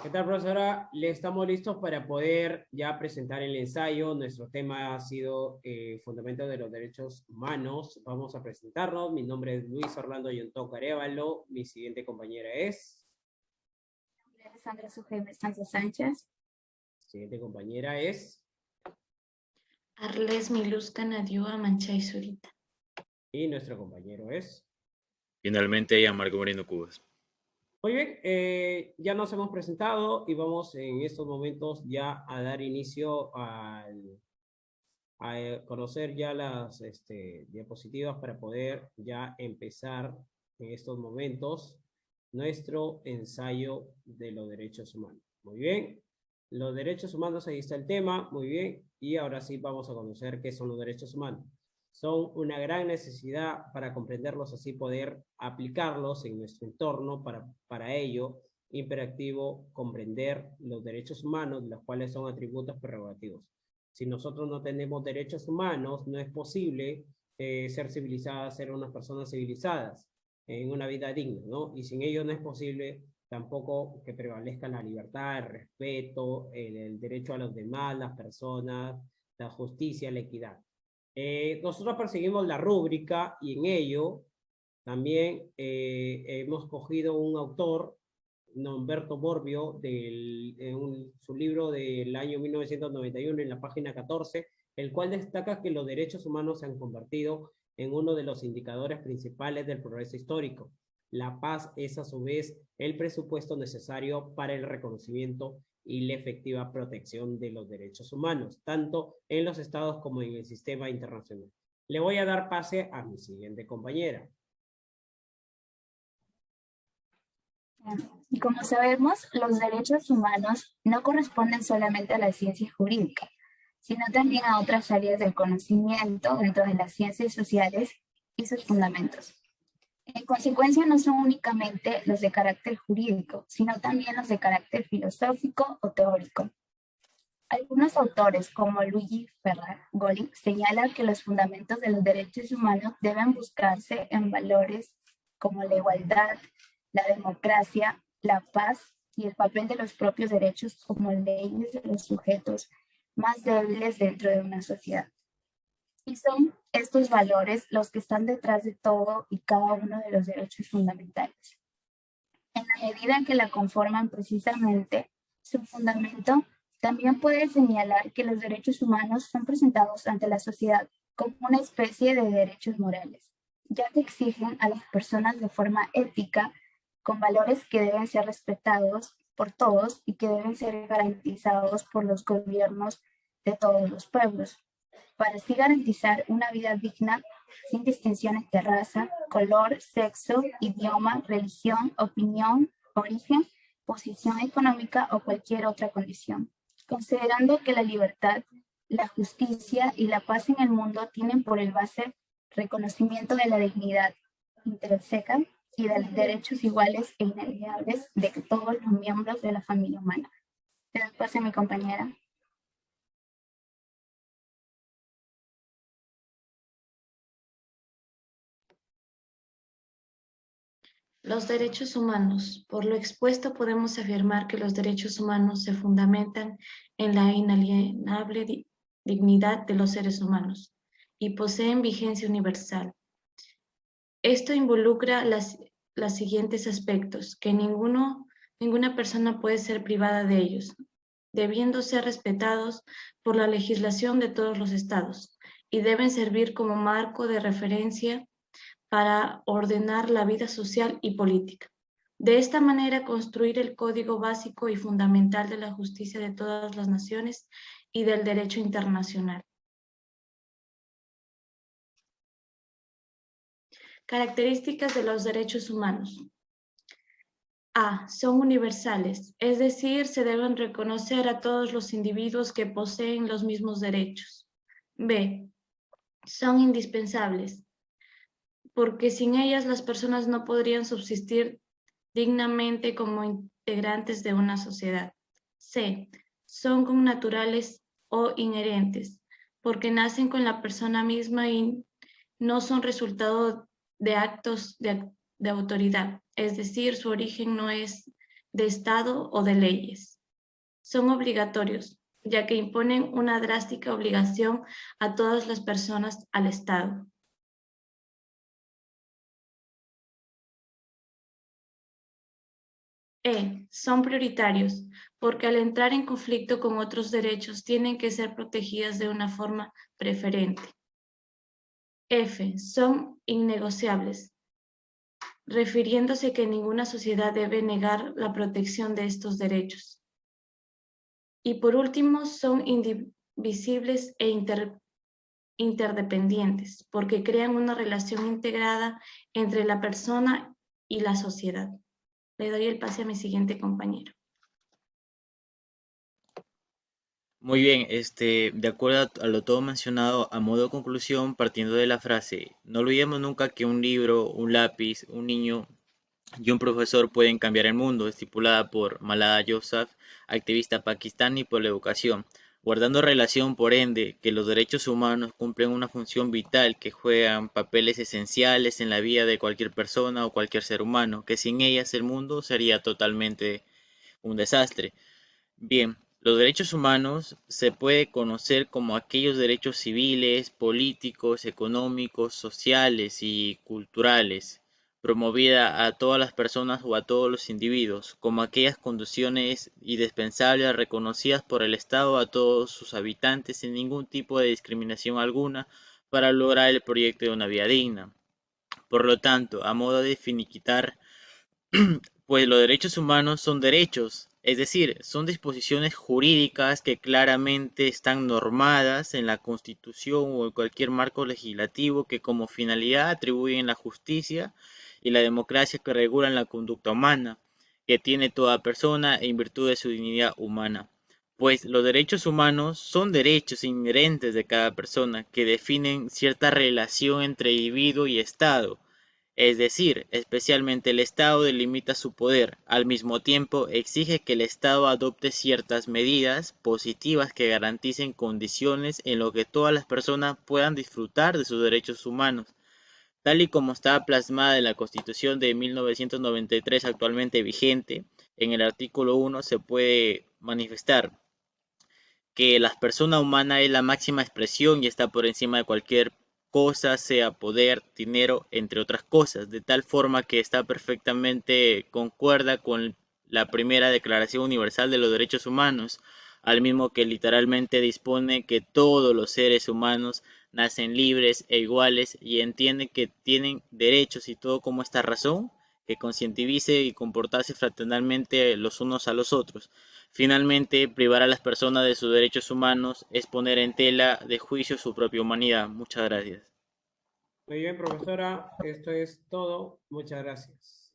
¿Qué tal, profesora? Le estamos listos para poder ya presentar el ensayo. Nuestro tema ha sido Fundamentos de los Derechos Humanos. Vamos a presentarnos. Mi nombre es Luis Orlando Yontó Carévalo. Mi siguiente compañera es... Sandra Sujeme Estancia Sánchez. Siguiente compañera es... Arles Miluska Nadiua Manchay Zurita. Y nuestro compañero es... Finalmente ella, Marco Moreno Cubas. Muy bien, ya nos hemos presentado y vamos en estos momentos ya a dar inicio a conocer ya las diapositivas para poder ya empezar en estos momentos nuestro ensayo de los derechos humanos. Muy bien, los derechos humanos, ahí está el tema, muy bien, y ahora sí vamos a conocer qué son los derechos humanos. Son una gran necesidad para comprenderlos, así poder aplicarlos en nuestro entorno. Para ello, imperativo comprender los derechos humanos, los cuales son atributos prerrogativos. Si nosotros no tenemos derechos humanos, no es posible ser civilizadas, ser unas personas civilizadas en una vida digna, ¿no? Y sin ello no es posible tampoco que prevalezca la libertad, el respeto, el derecho a los demás, las personas, la justicia, la equidad. Nosotros perseguimos la rúbrica y en ello también hemos cogido un autor, Norberto Bobbio, su libro del año 1991 en la página 14, el cual destaca que los derechos humanos se han convertido en uno de los indicadores principales del progreso histórico. La paz es a su vez el presupuesto necesario para el reconocimiento y la efectiva protección de los derechos humanos, tanto en los estados como en el sistema internacional. Le voy a dar pase a mi siguiente compañera. Y como sabemos, los derechos humanos no corresponden solamente a la ciencia jurídica, sino también a otras áreas del conocimiento dentro de las ciencias sociales y sus fundamentos. En consecuencia, no son únicamente los de carácter jurídico, sino también los de carácter filosófico o teórico. Algunos autores, como Luigi Ferragoli, señalan que los fundamentos de los derechos humanos deben buscarse en valores como la igualdad, la democracia, la paz y el papel de los propios derechos como leyes de los sujetos más débiles dentro de una sociedad. Y son estos valores los que están detrás de todo y cada uno de los derechos fundamentales. En la medida en que la conforman precisamente, su fundamento también puede señalar que los derechos humanos son presentados ante la sociedad como una especie de derechos morales, ya que exigen a las personas de forma ética, con valores que deben ser respetados por todos y que deben ser garantizados por los gobiernos de todos los pueblos, para así garantizar una vida digna sin distinciones de raza, color, sexo, idioma, religión, opinión, origen, posición económica o cualquier otra condición, considerando que la libertad, la justicia y la paz en el mundo tienen por el base reconocimiento de la dignidad intrínseca y de los derechos iguales e inalienables de todos los miembros de la familia humana. Te doy pase a mi compañera. Los derechos humanos. Por lo expuesto podemos afirmar que los derechos humanos se fundamentan en la inalienable dignidad de los seres humanos y poseen vigencia universal. Esto involucra los siguientes aspectos, que ninguna persona puede ser privada de ellos, debiendo ser respetados por la legislación de todos los estados y deben servir como marco de referencia para ordenar la vida social y política. De esta manera, construir el código básico y fundamental de la justicia de todas las naciones y del derecho internacional. Características de los derechos humanos. A. Son universales, es decir, se deben reconocer a todos los individuos que poseen los mismos derechos. B. Son indispensables, porque sin ellas las personas no podrían subsistir dignamente como integrantes de una sociedad. C. Son connaturales o inherentes, porque nacen con la persona misma y no son resultado de actos de autoridad, es decir, su origen no es de Estado o de leyes. Son obligatorios, ya que imponen una drástica obligación a todas las personas al Estado. Son prioritarios, porque al entrar en conflicto con otros derechos tienen que ser protegidas de una forma preferente. Son innegociables, refiriéndose que ninguna sociedad debe negar la protección de estos derechos. Y por último, son indivisibles e interdependientes, porque crean una relación integrada entre la persona y la sociedad. Le doy el pase a mi siguiente compañero. Muy bien, de acuerdo a lo todo mencionado, a modo de conclusión, partiendo de la frase, no olvidemos nunca que un libro, un lápiz, un niño y un profesor pueden cambiar el mundo, estipulada por Malala Yousafzai, activista pakistaní por la educación, guardando relación, por ende, que los derechos humanos cumplen una función vital, que juegan papeles esenciales en la vida de cualquier persona o cualquier ser humano, que sin ellas el mundo sería totalmente un desastre. Bien, los derechos humanos se puede conocer como aquellos derechos civiles, políticos, económicos, sociales y culturales, promovida a todas las personas o a todos los individuos, como aquellas condiciones indispensables reconocidas por el Estado a todos sus habitantes sin ningún tipo de discriminación alguna para lograr el proyecto de una vida digna. Por lo tanto, a modo de finiquitar, pues los derechos humanos son derechos, es decir, son disposiciones jurídicas que claramente están normadas en la Constitución o en cualquier marco legislativo que como finalidad atribuyen la justicia y la democracia que regulan la conducta humana, que tiene toda persona en virtud de su dignidad humana. Pues los derechos humanos son derechos inherentes de cada persona que definen cierta relación entre individuo y Estado, es decir, especialmente el Estado delimita su poder, al mismo tiempo exige que el Estado adopte ciertas medidas positivas que garanticen condiciones en las que todas las personas puedan disfrutar de sus derechos humanos, tal y como está plasmada en la Constitución de 1993 actualmente vigente. En el artículo 1 se puede manifestar que la persona humana es la máxima expresión y está por encima de cualquier cosa, sea poder, dinero, entre otras cosas, de tal forma que está perfectamente concuerda con la primera Declaración Universal de los Derechos Humanos, al mismo que literalmente dispone que todos los seres humanos nacen libres e iguales y entienden que tienen derechos y todo como esta razón, que concientivice y comportarse fraternalmente los unos a los otros. Finalmente, privar a las personas de sus derechos humanos es poner en tela de juicio su propia humanidad. Muchas gracias. Muy bien, profesora, esto es todo. Muchas gracias.